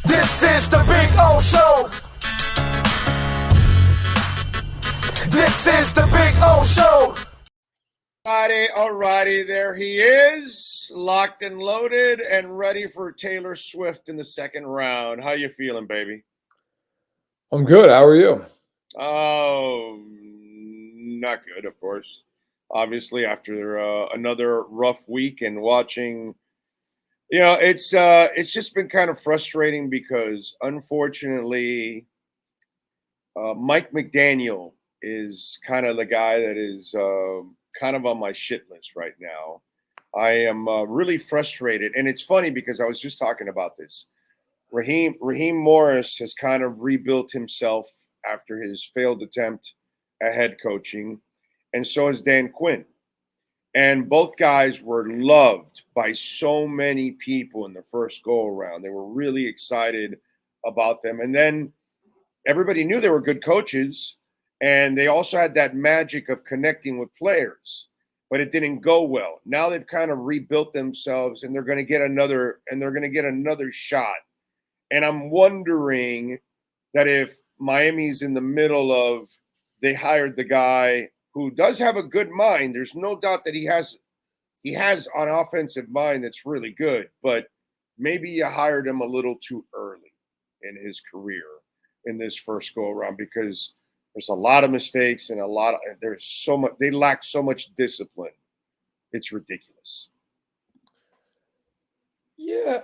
This is the Big O Show. This is the Big O Show. Alrighty, there he is, locked and loaded and ready for Taylor Swift in the second round. How you feeling, baby? I'm good. How are you? Oh, not good, of course. Obviously, after another rough week and watching, it's just been kind of frustrating because unfortunately, Mike McDaniel is kind of the guy that is kind of on my shit list right now. I am really frustrated, and it's funny because I was just talking about this. Raheem Morris has kind of rebuilt himself after his failed attempt at head coaching, and so has Dan Quinn. And both guys were loved by so many people in the first go-around. They were really excited about them. And then everybody knew they were good coaches, and they also had that magic of connecting with players, but it didn't go well. Now they've kind of rebuilt themselves, and they're going to get another shot. And I'm wondering that if Miami's in the middle of, they hired the guy who does have a good mind. There's no doubt that he has an offensive mind that's really good, but maybe you hired him a little too early in his career in this first go around, because there's a lot of mistakes and there's so much, they lack so much discipline. It's ridiculous. Yeah,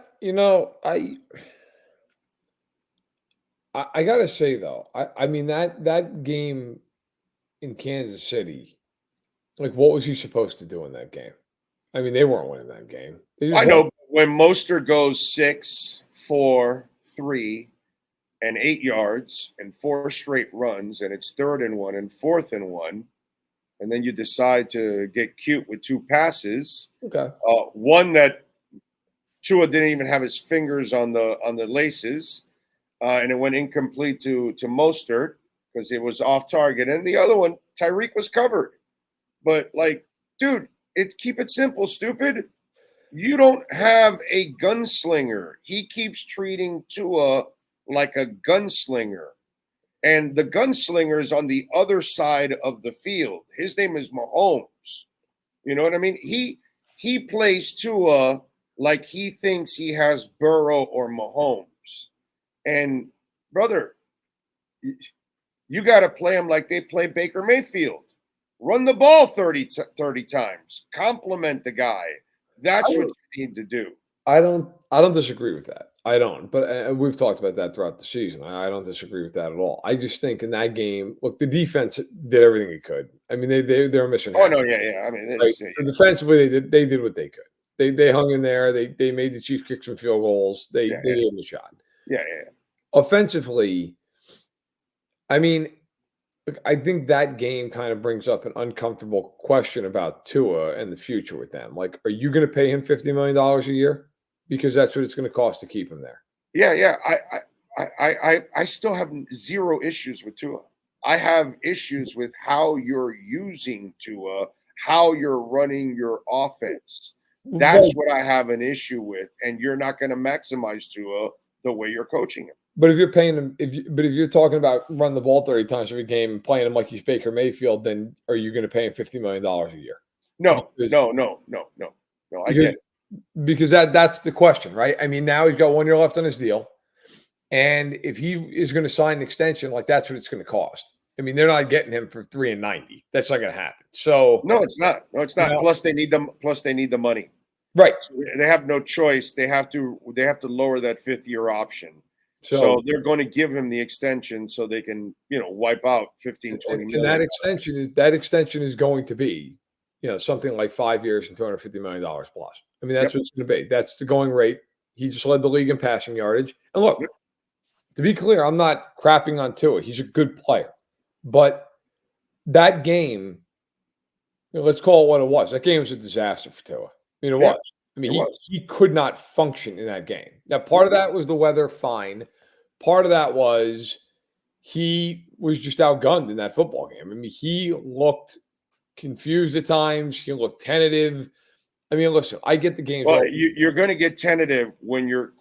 I gotta say though, I mean that game in Kansas City, like what was he supposed to do in that game? I mean, they weren't winning that game. I know when Mostert goes 6, 4, 3, and 8 yards and 4 straight runs, and it's 3rd and 1 and 4th and 1, and then you decide to get cute with 2 passes. Okay. One that Tua didn't even have his fingers on the laces, and it went incomplete to Mostert because it was off target, and the other one, Tyreek was covered. But dude, keep it simple, stupid. You don't have a gunslinger. He keeps treating Tua like a gunslinger. And the gunslinger is on the other side of the field. His name is Mahomes. You know what I mean? He plays Tua like he thinks he has Burrow or Mahomes. And, brother, you got to play him like they play Baker Mayfield. Run the ball 30 times. Compliment the guy. That's what you need to do. I don't disagree with that. I don't. But we've talked about that throughout the season. I don't disagree with that at all. I just think in that game, look, the defense did everything it could. I mean, they were missing. Oh no, yeah. I mean, defensively, they did what they could. They hung in there. They made the Chiefs kick some field goals. They gave them a shot. Yeah. Offensively, I mean, look, I think that game kind of brings up an uncomfortable question about Tua and the future with them. Like, are you going to pay him $50 million a year? Because that's what it's going to cost to keep him there. Yeah. I still have zero issues with Tua. I have issues with how you're using Tua, how you're running your offense. That's what I have an issue with. And you're not going to maximize Tua the way you're coaching him. But if you're paying him, if you're talking about run the ball 30 times every game and playing him like he's Baker Mayfield, then are you going to pay him $50 million a year? No. I get it. Because that's the question, right? I mean, now he's got 1 year left on his deal. And if he is going to sign an extension, that's what it's going to cost. I mean, they're not getting him for $3 and $90. That's not going to happen. So no, it's not. Plus, they need them. Plus, they need the money. Right. So they have no choice. They have to lower that 5th-year option. So they're going to give him the extension so they can, wipe out 15, 20 million. And that extension is going to be, something like 5 years and $250 million plus. I mean, that's what it's going to be. That's the going rate. He just led the league in passing yardage. And look, to be clear, I'm not crapping on Tua. He's a good player. But that game, let's call it what it was. That game was a disaster for Tua. I mean, it was. I mean, he could not function in that game. Now, part of that was the weather, fine. Part of that was he was just outgunned in that football game. I mean, he looked confused at times. He looked tentative. I mean, listen, I get the games. Well, you're going to get tentative when your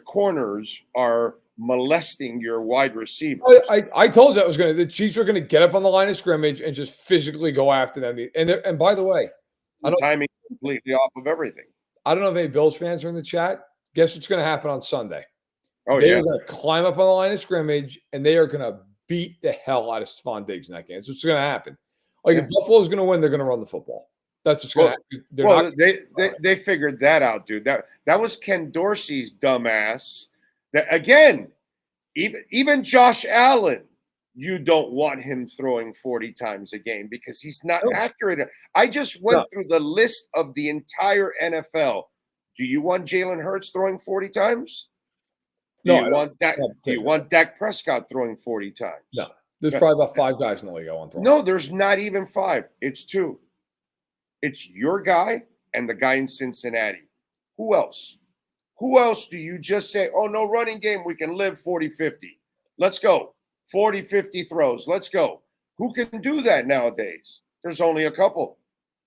corners are molesting your wide receivers. I told you the Chiefs were going to get up on the line of scrimmage and just physically go after them. And by the way, timing completely off of everything. I don't know if any Bills fans are in the chat. Guess what's going to happen on Sunday? They are going to climb up on the line of scrimmage, and they are going to beat the hell out of Stephon Diggs in that game. That's what's going to happen. If Buffalo's going to win, they're going to run the football. That's what's going to happen. They figured that out, dude. That was Ken Dorsey's dumbass. That again, even Josh Allen, you don't want him throwing 40 times a game because he's not accurate. I just went through the list of the entire NFL. Do you want Jalen Hurts throwing 40 times? Do you want Dak Prescott throwing 40 times? No. There's probably about 5 guys in the league I want throwing. No, there's not even 5. It's 2. It's your guy and the guy in Cincinnati. Who else? Who else do you just say, oh, no running game, we can live 40-50. Let's go. 40-50 throws. Let's go. Who can do that nowadays? There's only a couple.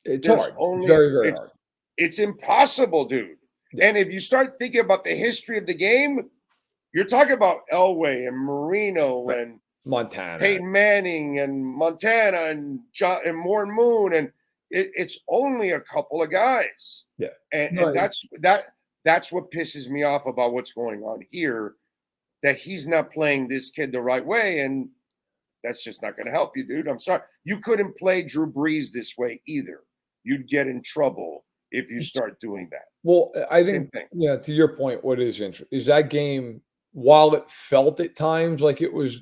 It's hard. It's very, very hard. It's impossible, dude. Yeah. And if you start thinking about the history of the game, you're talking about Elway and Marino and Montana, Peyton Manning and Montana and Morton Moon, and it's only a couple of guys. Yeah, and that's what pisses me off about what's going on here. That he's not playing this kid the right way, and that's just not going to help you, dude. I'm sorry. You couldn't play Drew Brees this way either. You'd get in trouble if you start doing that. Well, I think, to your point, what is interesting is that game, while it felt at times like it was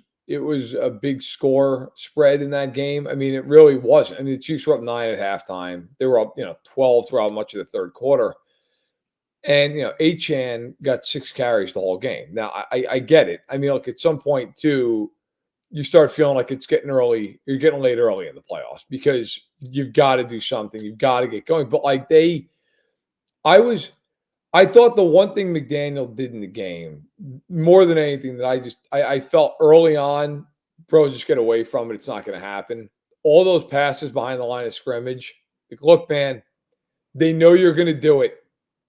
a big score spread in that game, I mean, it really wasn't. I mean, the Chiefs were up 9 at halftime. They were up, 12 throughout much of the third quarter. And, Achane got 6 carries the whole game. Now, I get it. I mean, look, at some point, too, you start feeling like it's getting early. You're getting late early in the playoffs because you've got to do something. You've got to get going. But, I thought the one thing McDaniel did in the game, more than anything, that I felt early on, bro, just get away from it. It's not going to happen. All those passes behind the line of scrimmage, look, man, they know you're going to do it.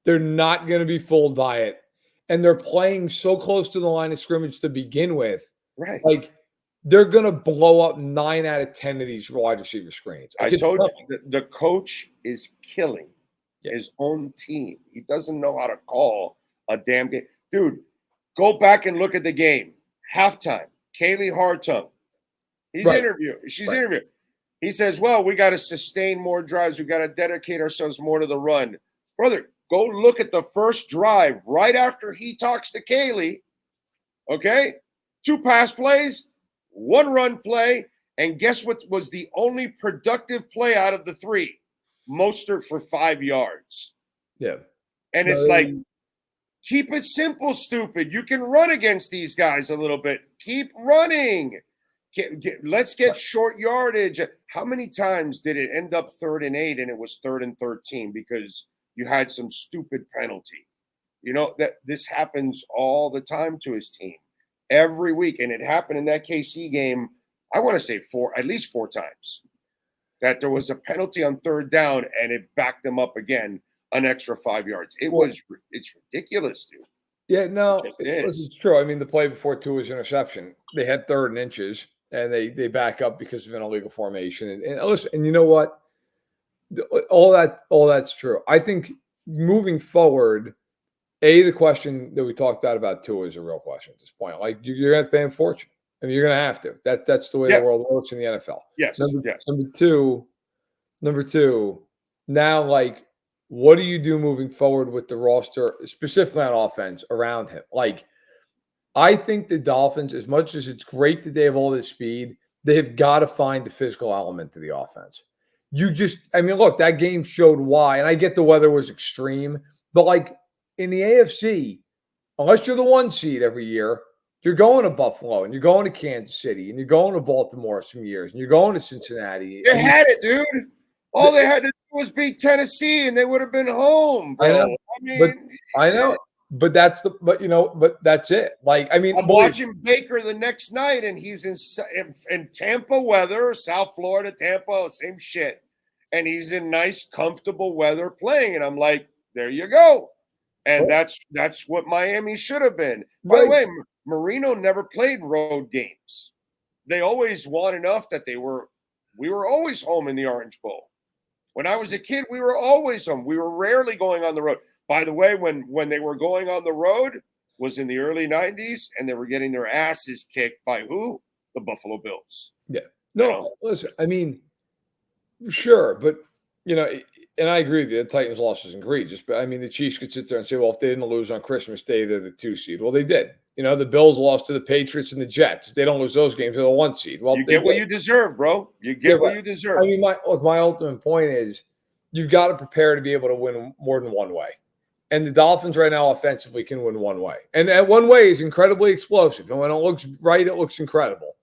They're not going to be fooled by it. And they're playing so close to the line of scrimmage to begin with. Right. They're going to blow up 9 out of 10 of these wide receiver screens. I told you, the coach is killing his own team. He doesn't know how to call a damn game. Dude, go back and look at the game. Halftime, Kaylee Hartung. She's interviewed. He says, well, we got to sustain more drives. We got to dedicate ourselves more to the run. Brother, go look at the first drive right after he talks to Kaylee. Okay? 2 pass plays, 1 run play, and guess what was the only productive play out of the 3? Mostert for 5 yards. Yeah. And it's keep it simple, stupid. You can run against these guys a little bit. Keep running. Let's get short yardage. How many times did it end up 3rd and 8 and it was 3rd and 13 because you had some stupid penalty? That this happens all the time to his team. Every week. And it happened in that KC game, I want to say at least 4 times. That there was a penalty on 3rd down and it backed them up again an extra 5 yards. It's ridiculous, dude. Yeah, no, it's true. I mean, the play before Tua's interception, they had 3rd and inches and they back up because of an illegal formation. And listen, and you know what? All that's true. I think moving forward, the question that we talked about Tua is a real question at this point. You're going to have to pay him a fortune. I mean, you're going to have to. That's the way the world works in the NFL. Yes. Number two. Now, what do you do moving forward with the roster, specifically on offense, around him? I think the Dolphins, as much as it's great that they have all this speed, they have got to find the physical element to the offense. Look, that game showed why, and I get the weather was extreme, but in the AFC, unless you're the 1 seed every year, you're going to Buffalo, and you're going to Kansas City, and you're going to Baltimore some years, and you're going to Cincinnati. They had it, dude. All they had to do was beat Tennessee, and they would have been home, bro. I know. But that's it. I'm watching Baker the next night, and he's in Tampa weather, South Florida, Tampa, same shit. and he's in nice, comfortable weather playing. And I'm like, there you go. And that's what Miami should have been. By the way, Marino never played road games. They always won enough that we were always home in the Orange Bowl. When I was a kid, we were always home. We were rarely going on the road. By the way, when they were going on the road was in the early 90s, and they were getting their asses kicked by who? The Buffalo Bills. Yeah. No, listen, I mean, sure, but, and I agree with you, the Titans' loss is egregious, but, I mean, the Chiefs could sit there and say, well, if they didn't lose on Christmas Day, they're the 2 seed. Well, they did. The Bills lost to the Patriots and the Jets. If they don't lose those games, they're the 1 seed. Well, you get what you deserve, bro. You get what you deserve. I mean, my ultimate point is you've got to prepare to be able to win more than one way. And the Dolphins right now offensively can win one way. And that one way is incredibly explosive. And when it looks right, it looks incredible.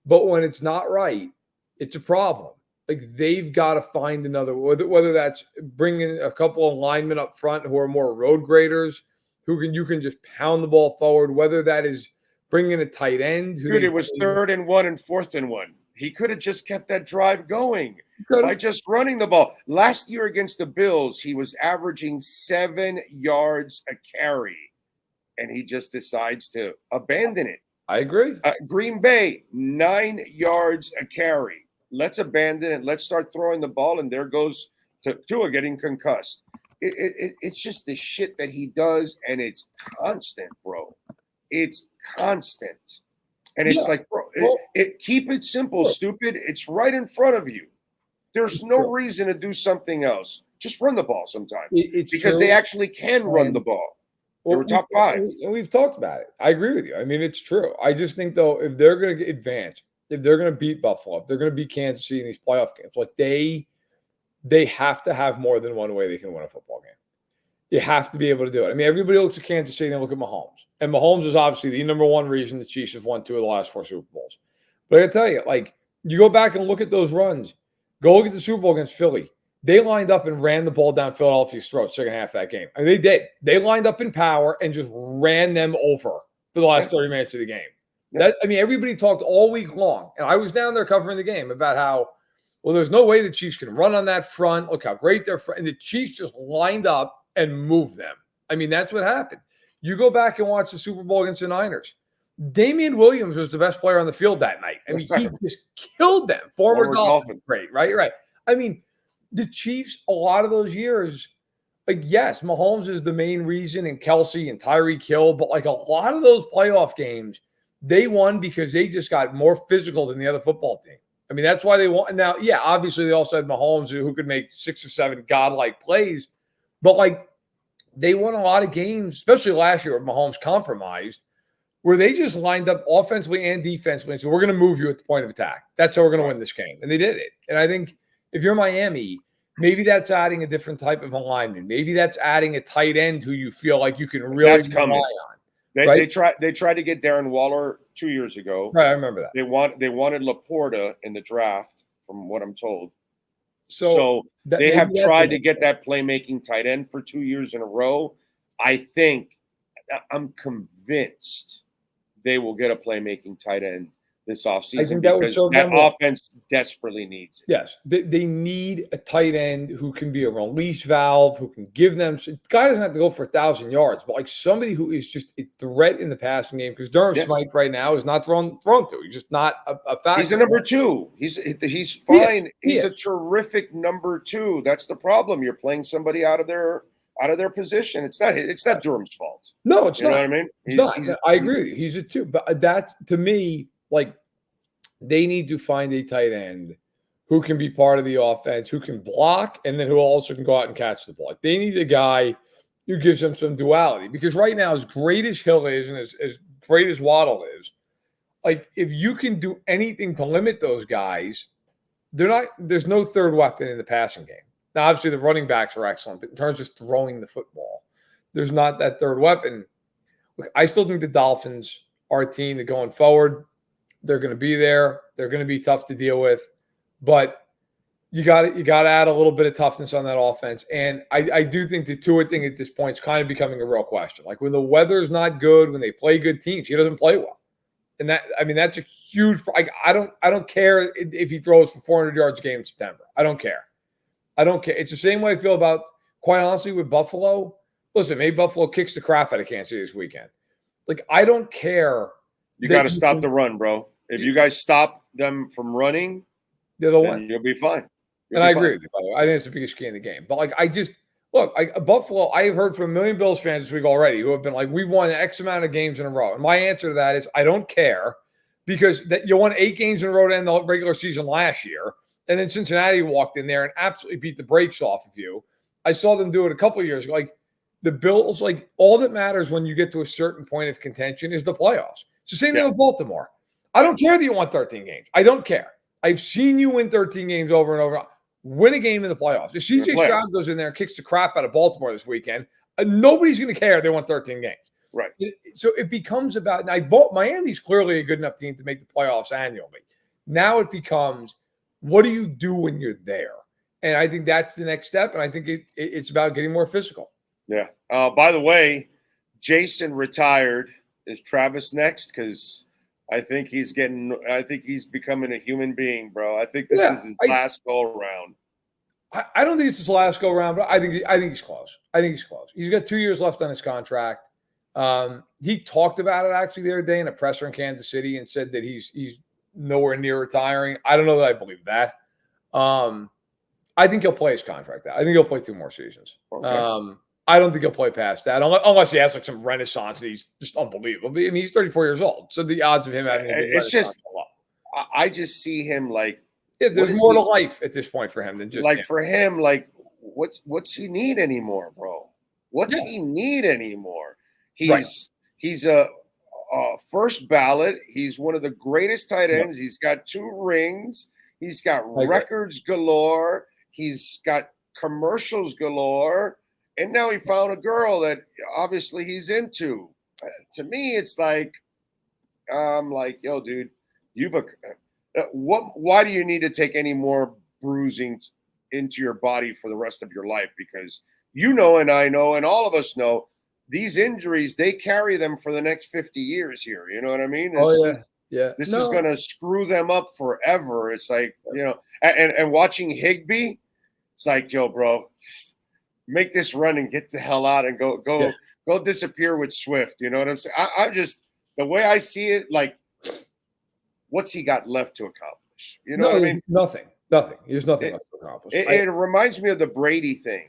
But when it's not right, it's a problem. Like, they've got to find another, whether that's bringing a couple of linemen up front who are more road graders, you can just pound the ball forward, whether that is bringing a tight end. Dude, it was 3rd and 1 and 4th and 1. He could have just kept that drive going by just running the ball. Last year against the Bills, he was averaging 7 yards a carry, and he just decides to abandon it. I agree. Green Bay, 9 yards a carry. Let's abandon it. Let's start throwing the ball, and there goes Tua getting concussed. It's just the shit that he does, and it's constant, bro. It's constant. And it's like, bro, keep it simple, stupid. It's right in front of you. There's no reason to do something else. Just run the ball sometimes. Because they actually can run the ball. They were top 5. And we've talked about it. I agree with you. I mean, it's true. I just think, though, if they're going to advance, if they're going to beat Buffalo, if they're going to beat Kansas City in these playoff games, like they have to have more than one way they can win a football game. You have to be able to do it. I mean, everybody looks at Kansas City and they look at Mahomes. And Mahomes is obviously the number one reason the Chiefs have won 2 of the last 4 Super Bowls. But I tell you, like, you go back and look at those runs. Go look at the Super Bowl against Philly. They lined up and ran the ball down Philadelphia's throat second half of that game. I mean, they did. They lined up in power and just ran them over for the last 30 minutes of the game. Everybody talked all week long, and I was down there covering the game about how, well, there's no way the Chiefs can run on that front. Look how great they're front. And the Chiefs just lined up and moved them. I mean, that's what happened. You go back and watch the Super Bowl against the Niners. Damian Williams was the best player on the field that night. I mean, he just killed them. Former Dolphin. Great, right? I mean, the Chiefs, a lot of those years, like, yes, Mahomes is the main reason, and Kelce and Tyreek Hill, but like a lot of those playoff games, they won because they just got more physical than the other football team. I mean, that's why they won. Now, yeah, obviously they also had Mahomes who could make 6 or 7 godlike plays, but like they won a lot of games, especially last year where Mahomes compromised, where they just lined up offensively and defensively and said, we're going to move you at the point of attack. That's how we're going to win this game. And they did it. And I think if you're Miami, maybe that's adding a different type of alignment. Maybe that's adding a tight end who you feel like you can really rely on. They tried to get Darren Waller 2 years ago. Right, I remember that. They wanted Laporta in the draft, from what I'm told. So they have tried to get that playmaking tight end for 2 years in a row. I'm convinced they will get a playmaking tight end this offseason because that offense desperately needs it. Yes, they need a tight end who can be a release valve, who can give them. The guy doesn't have to go for 1,000 yards, but like somebody who is just a threat in the passing game, because Durham Smythe right now is not thrown to. He's just not a factor. He's a number 2. He's fine. He's a terrific number 2. That's the problem. You're playing somebody out of their position. It's not Durham's fault. No, it's not. You know what I mean? It's not. I agree with you. He's a 2. But that, to me, like, they need to find a tight end who can be part of the offense, who can block, and then who also can go out and catch the ball. They need a guy who gives them some duality. Because right now, as great as Hill is and as great as Waddle is, like, if you can do anything to limit those guys, there's no third weapon in the passing game. Now, obviously, the running backs are excellent, but in terms of just throwing the football, there's not that third weapon. Look, I still think the Dolphins are a team that going forward, they're going to be there. They're going to be tough to deal with, but you got to add a little bit of toughness on that offense. And I do think the Tua thing at this point is kind of becoming a real question. Like, when the weather's not good, when they play good teams, he doesn't play well, and that's a huge. I don't care if he throws for 400 yards a game in September. I don't care. I don't care. It's the same way I feel about, quite honestly, with Buffalo. Listen, maybe Buffalo kicks the crap out of Kansas City this weekend. Like, I don't care. You got to stop the run, bro. If you guys stop them from running, they're the one. You'll be fine. And I agree with you, by the way. I think it's the biggest key in the game. But, like, Buffalo, I have heard from a million Bills fans this week already who have been like, we've won X amount of games in a row. And my answer to that is, I don't care, because you won 8 games in a row to end the regular season last year. And then Cincinnati walked in there and absolutely beat the brakes off of you. I saw them do it a couple of years ago. Like, the Bills, like, all that matters when you get to a certain point of contention is the playoffs. It's the same thing with Baltimore. I don't care that you won 13 games. I don't care. I've seen you win 13 games over and over. Win a game in the playoffs. If CJ Stroud goes in there and kicks the crap out of Baltimore this weekend, nobody's going to care they won 13 games. Right. So it becomes about, Miami's clearly a good enough team to make the playoffs annually. Now it becomes, what do you do when you're there? And I think that's the next step. And I think it's about getting more physical. Yeah. By the way, Jason retired. Is Travis next? Because I think he's becoming a human being, bro. I think this is his last go around. I don't think it's his last go around, but I think he's close. I think he's close. He's got 2 years left on his contract. He talked about it actually the other day in a presser in Kansas City and said that he's nowhere near retiring. I don't know that I believe that. I think he'll play his contract out. I think he'll play 2 more seasons. Okay. I don't think he'll play past that unless he has like some renaissance and he's just unbelievable. I mean, he's 34 years old, so the odds of him having a big renaissance are low. I just see him like there's more to life at this point for him than just like for him. Like what's he need anymore, bro? What's he need anymore? He's a first ballot. He's one of the greatest tight ends. He's got 2 rings. He's got records galore. He's got commercials galore. And now he found a girl that obviously he's into. To me, it's like, yo, dude, why do you need to take any more bruising into your body for the rest of your life? Because and I know, and all of us know, these injuries, they carry them for the next 50 years here. You know what I mean? This is going to screw them up forever. It's like, and watching Higbee, it's like, yo, bro, just make this run and get the hell out and go disappear with Swift. You know what I'm saying? I just, the way I see it, like, what's he got left to accomplish? You know what I mean? Nothing. There's nothing left to accomplish. It reminds me of the Brady thing.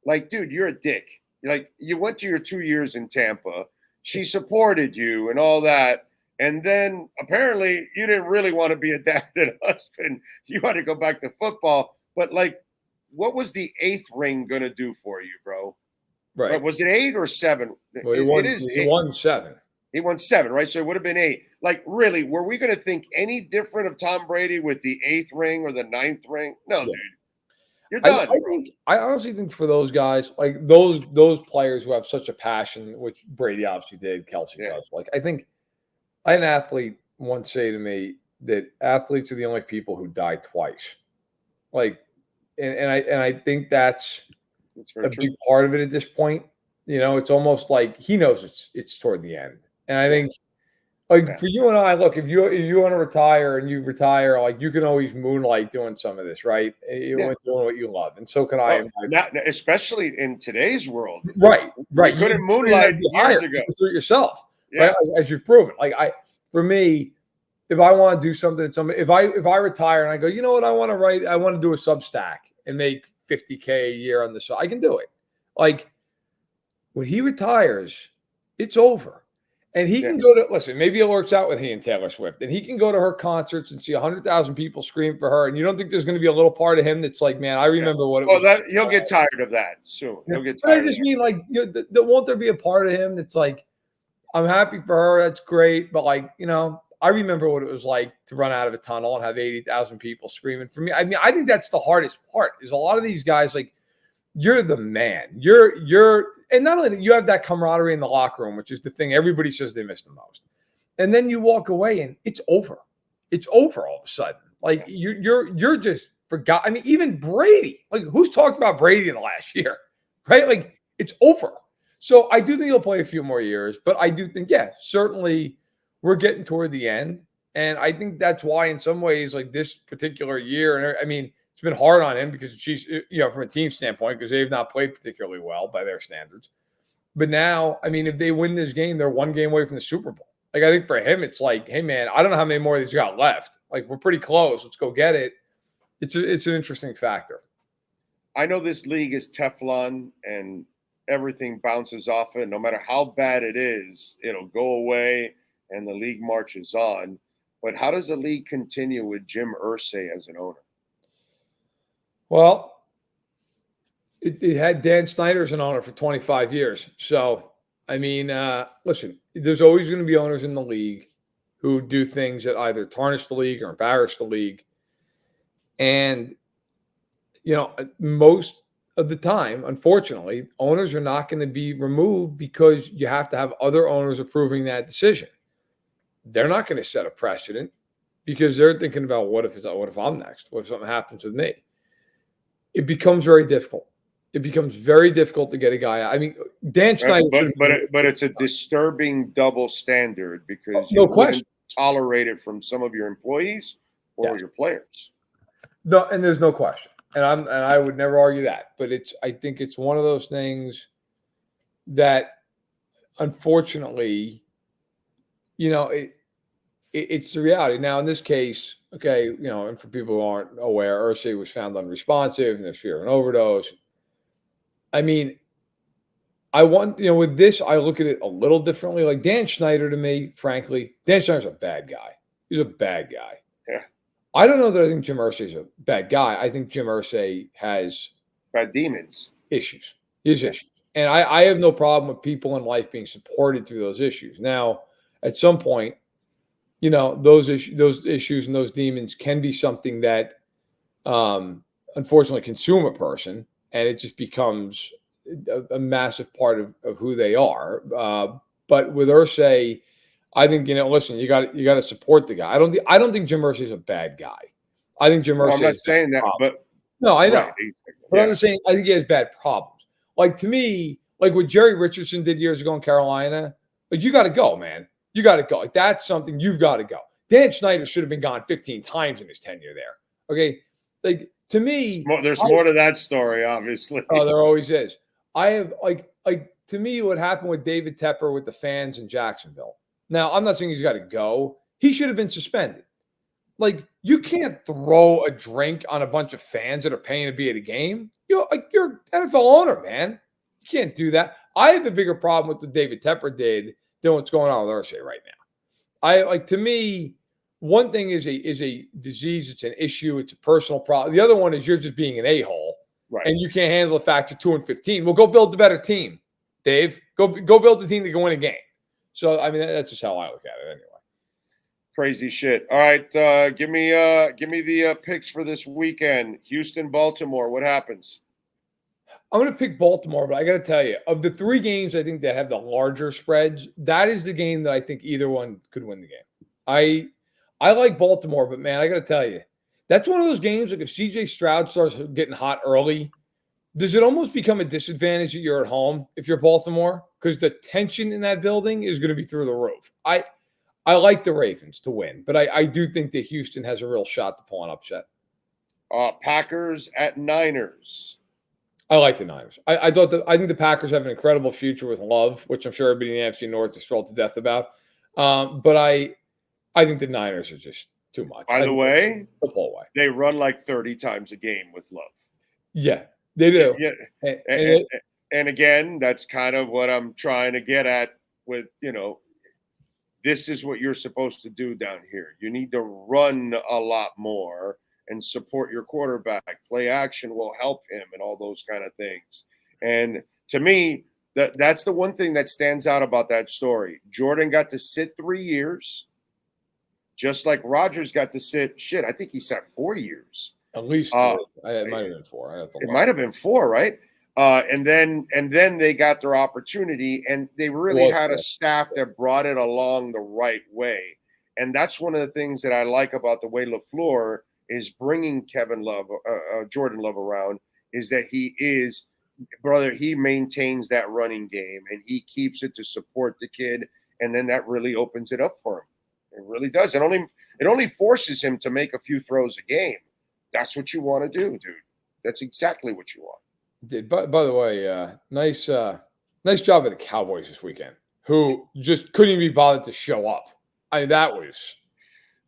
Like, dude, you're a dick. Like, you went to your 2 years in Tampa. She supported you and all that. And then apparently you didn't really want to be a dad and husband. You want to go back to football. But, like, what was the 8th ring going to do for you, bro? Right. Was it 8 or 7? Well, he won 7. He won 7, right? So it would have been 8. Like, really, were we going to think any different of Tom Brady with the 8th ring or the 9th ring? No, dude. You're done. I honestly think for those guys, like those players who have such a passion, which Brady obviously did, Kelce does. Like, I think I had an athlete once say to me that athletes are the only people who die twice. Like, and I think that's a big part of it at this point. It's almost like he knows it's toward the end. And I think, like, for you and I, look, if you want to retire and you retire, like, you can always moonlight doing some of this, right? Doing what you love, and so can I. Especially in today's world, right? You couldn't moonlight years ago. Do it yourself, right? As you've proven. Like, for me, if I want to do something, if I retire and I go, you know what, I want to do a Substack and make $50K a year on the side, I can do it. Like, when he retires, it's over. And he can go to, listen, maybe it works out with he and Taylor Swift, and he can go to her concerts and see 100,000 people scream for her. And you don't think there's going to be a little part of him that's like, man, I remember what it was. He'll get tired of that soon. He'll get tired. I just mean, like, won't there be a part of him that's like, I'm happy for her. That's great. But, like, I remember what it was like to run out of a tunnel and have 80,000 people screaming for me. I mean, I think that's the hardest part is a lot of these guys, like, you're the man. And not only that, you have that camaraderie in the locker room, which is the thing everybody says they miss the most. And then you walk away and it's over. It's over all of a sudden. Like, you're just forgot. I mean, even Brady, like, who's talked about Brady in the last year, right? Like, it's over. So I do think he'll play a few more years, but I do think, certainly we're getting toward the end. And I think that's why in some ways, like, this particular year, and I mean, It's been hard on him because she's, from a team standpoint, because they've not played particularly well by their standards. But now, I mean, if they win this game, they're one game away from the Super Bowl. Like, I think for him, it's like, hey, man, I don't know how many more of these got left. Like, we're pretty close. Let's go get it. It's an interesting factor. I know this league is Teflon and everything bounces off it. No matter how bad it is, it'll go away and the league marches on. But how does the league continue with Jim Irsay as an owner? Well, it had Dan Snyder as an owner for 25 years. So, I mean, listen, there's always going to be owners in the league who do things that either tarnish the league or embarrass the league. And, most of the time, unfortunately, owners are not going to be removed because you have to have other owners approving that decision. They're not going to set a precedent because they're thinking about what if I'm next? What if something happens with me? It becomes very difficult. It becomes very difficult to get a guy. I mean, Dan Snyder. But it's a disturbing double standard because you no question tolerate it from some of your employees or your players. No, and there's no question. And I would never argue that. But I think it's one of those things that, unfortunately, it's the reality. Now, in this case, okay, and for people who aren't aware, Irsay was found unresponsive and there's fear of an overdose. I mean, with this, I look at it a little differently. Like Dan Snyder, to me, frankly, Dan Snyder's a bad guy. He's a bad guy. Yeah. I don't know that I think Jim Irsay's a bad guy. I think Jim Irsay has bad demons. Issues. His issues. And I have no problem with people in life being supported through those issues. Now, at some point, those issues and those demons can be something that unfortunately consume a person, and it just becomes a massive part of who they are. But with Irsay, I think, listen, you got to support the guy. I don't think Jim Irsay is a bad guy. I think Jim Irsay. I'm not saying that, but no, I know. Right. But I'm saying I think he has bad problems. Like, to me, like what Jerry Richardson did years ago in Carolina, like, you got to go, man. You got to go. Like, that's something you've got to go. Dan Snyder should have been gone 15 times in his tenure there. Okay, like, to me, there's more to that story, obviously. Oh, there always is. I have like to me, what happened with David Tepper with the fans in Jacksonville. Now, I'm not saying he's got to go. He should have been suspended. Like, you can't throw a drink on a bunch of fans that are paying to be at a game. You're an NFL owner, man. You can't do that. I have a bigger problem with what David Tepper did than what's going on with Irsay right now. To me, one thing is a disease. It's an issue. It's a personal problem. The other one is you're just being an a-hole, right? And you can't handle the fact you're 2-15. Well, go build a better team, Dave. Go build a team that can win a game. So, I mean, that's just how I look at it anyway. Crazy shit. All right, give me the picks for this weekend. Houston, Baltimore. What happens? I'm going to pick Baltimore, but I got to tell you, of the three games I think that have the larger spreads, that is the game that I think either one could win the game. I like Baltimore, but man, I got to tell you, that's one of those games. Like, if CJ Stroud starts getting hot early, does it almost become a disadvantage that you're at home if you're Baltimore? Because the tension in that building is going to be through the roof. I like the Ravens to win, but I do think that Houston has a real shot to pull an upset. Packers at Niners. I like the Niners. I think the Packers have an incredible future with Love, which I'm sure everybody in the NFC North is thrilled to death about. But I think the Niners are just too much. By the way, the whole way. They run like 30 times a game with Love. Yeah, they do. Yeah. And again, that's kind of what I'm trying to get at with, this is what you're supposed to do down here. You need to run a lot more and support your quarterback. Play action will help him and all those kind of things. And to me, that's the one thing that stands out about that story. Jordan got to sit 3 years, just like Rodgers got to sit. I think he sat 4 years. At least it might have been 4. It might have been 4, right? And then they got their opportunity, and they really had a staff that brought it along the right way. And that's one of the things that I like about the way LaFleur is bringing Jordan Love around, is that he maintains that running game, and he keeps it to support the kid, and then that really opens it up for him. It really does. It only forces him to make a few throws a game, That's what you want to do, dude. That's exactly what you want. Did by the way, nice job of the Cowboys this weekend, who just couldn't even be bothered to show up. I mean, that was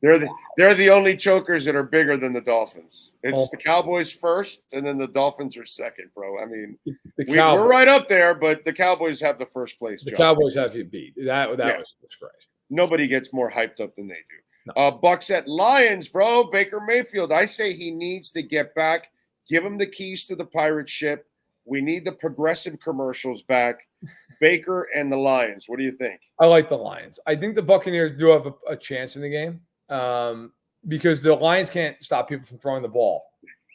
they're the only chokers that are bigger than the Dolphins. It's the Cowboys first, and then the Dolphins are second, bro. I mean, we're right up there, but the Cowboys have the first place. The Cowboys have you beat. That was a disgrace. Nobody gets more hyped up than they do. No. Bucks at Lions, bro. Baker Mayfield. I say he needs to get back. Give him the keys to the pirate ship. We need the progressive commercials back. Baker and the Lions. What do you think? I like the Lions. I think the Buccaneers do have a chance in the game because the Lions can't stop people from throwing the ball.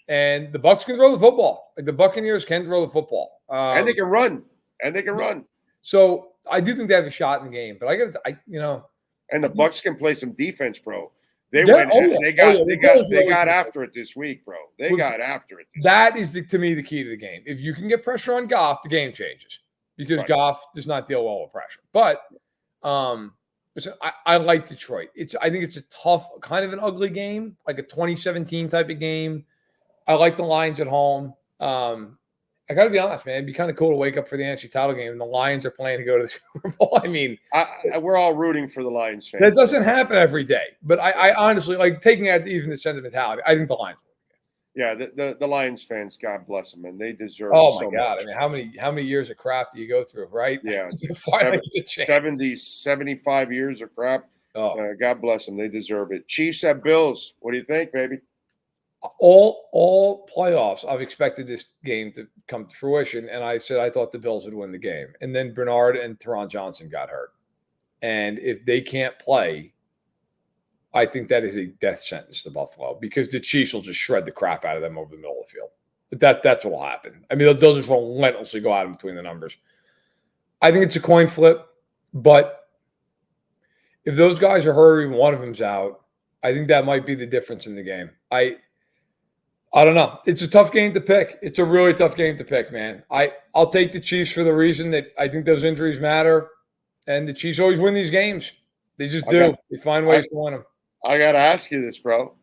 And the Bucs can throw the football. Like the Buccaneers can throw the football. And they can run. So I do think they have a shot in the game. But and the Bucs can play some defense, bro. They got after it this week, bro. They got after it. That is, to me, the key to the game. If you can get pressure on Goff, the game changes because Goff does not deal well with pressure. But listen, I like Detroit. I think it's a tough, kind of an ugly game, like a 2017 type of game. I like the Lions at home. I got to be honest, man. It'd be kind of cool to wake up for the NFC title game and the Lions are playing to go to the Super Bowl. I mean, we're all rooting for the Lions fans. That doesn't happen every day. But I honestly, like taking out even the sentimentality, I think the Lions. Yeah, the Lions fans, God bless them, and they deserve. Oh my God! Much. I mean, how many years of crap do you go through, right? Yeah, 75 years of crap. God bless them; they deserve it. Chiefs at Bills. What do you think, baby? All playoffs, I've expected this game to come to fruition, and I said I thought the Bills would win the game. And then Bernard and Teron Johnson got hurt, and if they can't play, I think that is a death sentence to Buffalo because the Chiefs will just shred the crap out of them over the middle of the field. That's what will happen. I mean, they'll just relentlessly go at them between the numbers. I think it's a coin flip, but if those guys are hurt or even one of them's out, I think that might be the difference in the game. I don't know. It's a tough game to pick. It's a really tough game to pick, man. I'll take the Chiefs for the reason that I think those injuries matter, and the Chiefs always win these games. They just do. They find ways to win them. I got to ask you this, bro.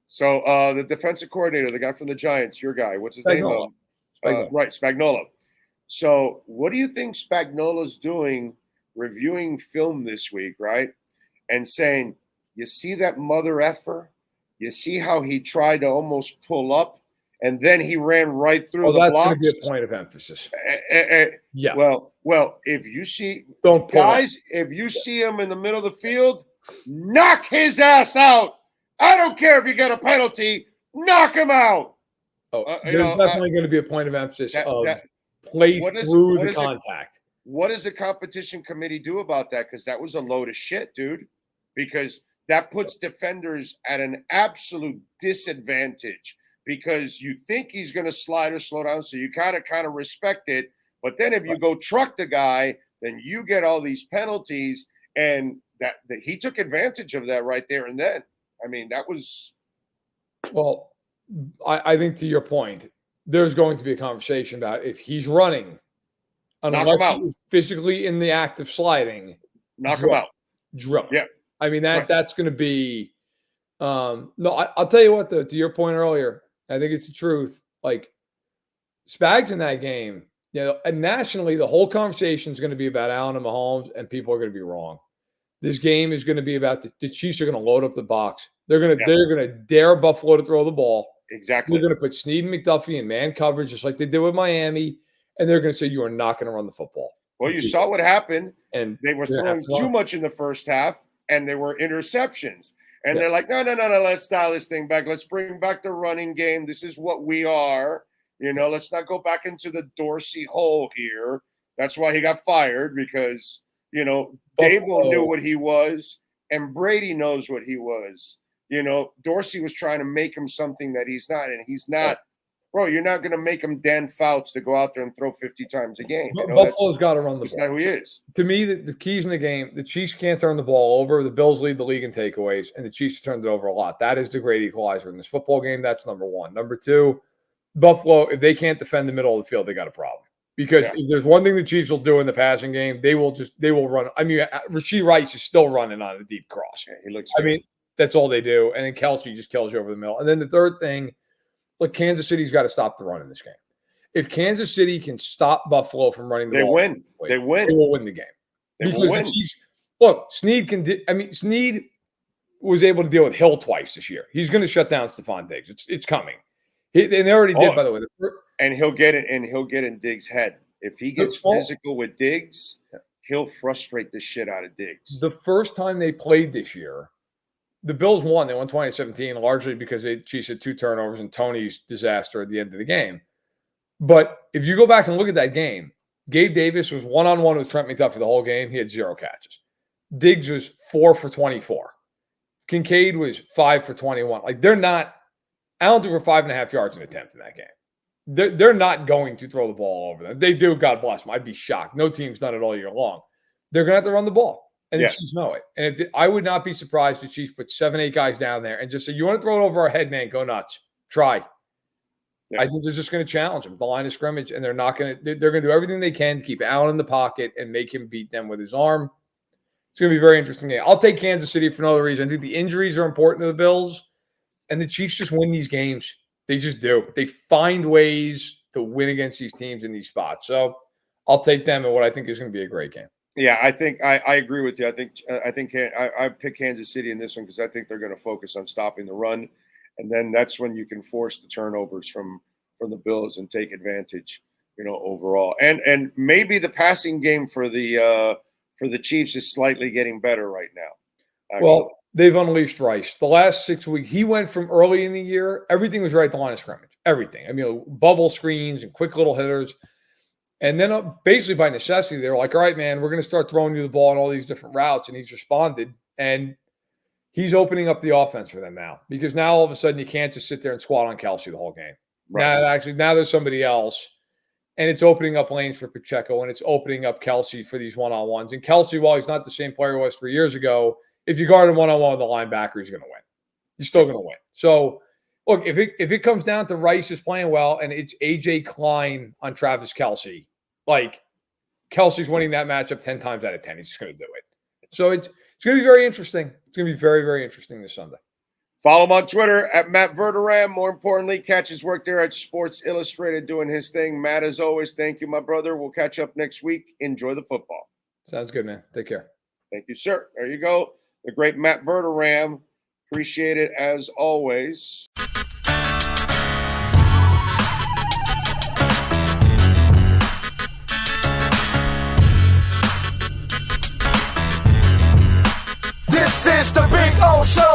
So the defensive coordinator, the guy from the Giants, your guy, what's his name? Right, Spagnuolo. So what do you think Spagnuolo's doing reviewing film this week, right? And saying, you see that mother effer? You see how he tried to almost pull up, and then he ran right through the blocks? That's going to be a point of emphasis. Yeah. Well, if you see if you see him in the middle of the field, knock his ass out. I don't care if you get a penalty. Knock him out. There's definitely going to be a point of emphasis play through the contact. What does the competition committee do about that? Because that was a load of shit, dude. Because that puts defenders at an absolute disadvantage because you think he's going to slide or slow down, so you kind of respect it. But then if you go truck the guy, then you get all these penalties, and that he took advantage of that right there and then. I mean, that was. Well, I think to your point, there's going to be a conversation about if he's running, unless he's physically in the act of sliding, knock him out. Drill. Yeah. I mean, that's going to be I'll tell you what, though, to your point earlier, I think it's the truth. Like, Spags in that game, and nationally, the whole conversation is going to be about Allen and Mahomes, and people are going to be wrong. This game is going to be about the Chiefs are going to load up the box. They're going to dare Buffalo to throw the ball. Exactly. They're going to put Snead and McDuffie in man coverage, just like they did with Miami, and they're going to say you are not going to run the football. Well, you saw what happened, and they were throwing too much in the first half. And there were interceptions. And they're like, no, let's dial this thing back. Let's bring back the running game. This is what we are. Let's not go back into the Dorsey hole here. That's why he got fired because, Dable knew what he was and Brady knows what he was. Dorsey was trying to make him something that he's not, and he's not. Bro, you're not going to make him Dan Fouts to go out there and throw 50 times a game. Buffalo's got to run the ball. That's not who he is. To me, the keys in the game, the Chiefs can't turn the ball over. The Bills lead the league in takeaways, and the Chiefs turned it over a lot. That is the great equalizer in this football game. That's number one. Number two, Buffalo, if they can't defend the middle of the field, they got a problem. Because if there's one thing the Chiefs will do in the passing game, they will run. I mean, Rashee Rice is still running on a deep cross. Yeah, he looks good. I mean, That's all they do. And then Kelce just kills you over the middle. And then the third thing, look, Kansas City's got to stop the run in this game. If Kansas City can stop Buffalo from running the ball, they win. They will win the game. Because the Chiefs, look, Snead was able to deal with Hill twice this year. He's going to shut down Stephon Diggs. It's coming. And they already did, by the way. And he'll get it. And he'll get in Diggs' head if he gets physical with Diggs. He'll frustrate the shit out of Diggs. The first time they played this year, the Bills won. They won 20-17, largely because the Chiefs had 2 turnovers and Tony's disaster at the end of the game. But if you go back and look at that game, Gabe Davis was one-on-one with Trent McDuffie the whole game. He had 0 catches. Diggs was 4 for 24. Kincaid was 5 for 21. Like, they're not – Allen threw for 5.5 yards an attempt in that game. They're not going to throw the ball over them. They do, God bless them. I'd be shocked. No team's done it all year long. They're going to have to run the ball. And the Chiefs know it. And I would not be surprised if the Chiefs put 7, 8 guys down there and just say, you want to throw it over our head, man, go nuts. Try. Yeah. I think they're just going to challenge them, the line of scrimmage, and they're going to do everything they can to keep Allen in the pocket and make him beat them with his arm. It's going to be a very interesting game. I'll take Kansas City for no other reason. I think the injuries are important to the Bills, and the Chiefs just win these games. They just do. They find ways to win against these teams in these spots. So I'll take them in what I think is going to be a great game. Yeah, I think I agree with you. I think I pick Kansas City in this one because I think they're going to focus on stopping the run, and then that's when you can force the turnovers from the Bills and take advantage, overall. And maybe the passing game for the Chiefs is slightly getting better right now. Actually. Well, they've unleashed Rice. The last 6 weeks, he went from early in the year, everything was right at the line of scrimmage. Everything. I mean, bubble screens and quick little hitters. And then basically by necessity, they were like, all right, man, we're going to start throwing you the ball on all these different routes. And he's responded. And he's opening up the offense for them now. Because now all of a sudden you can't just sit there and squat on Kelce the whole game. Right. Now there's somebody else. And it's opening up lanes for Pacheco, and it's opening up Kelce for these one-on-ones. And Kelce, while he's not the same player he was 3 years ago, if you guard him one-on-one with the linebacker, he's going to win. He's still going to win. So, look, if it comes down to Rice just playing well and it's A.J. Klein on Travis Kelce, like Kelce's winning that matchup 10 times out of 10. He's just going to do it. So it's going to be very interesting. It's going to be very, very interesting this Sunday. Follow him on Twitter at Matt Verderame. More importantly, catch his work there at Sports Illustrated doing his thing. Matt, as always, thank you, my brother. We'll catch up next week. Enjoy the football. Sounds good, man. Take care. Thank you, sir. There you go. The great Matt Verderame. Appreciate it as always. This is the Big O Show.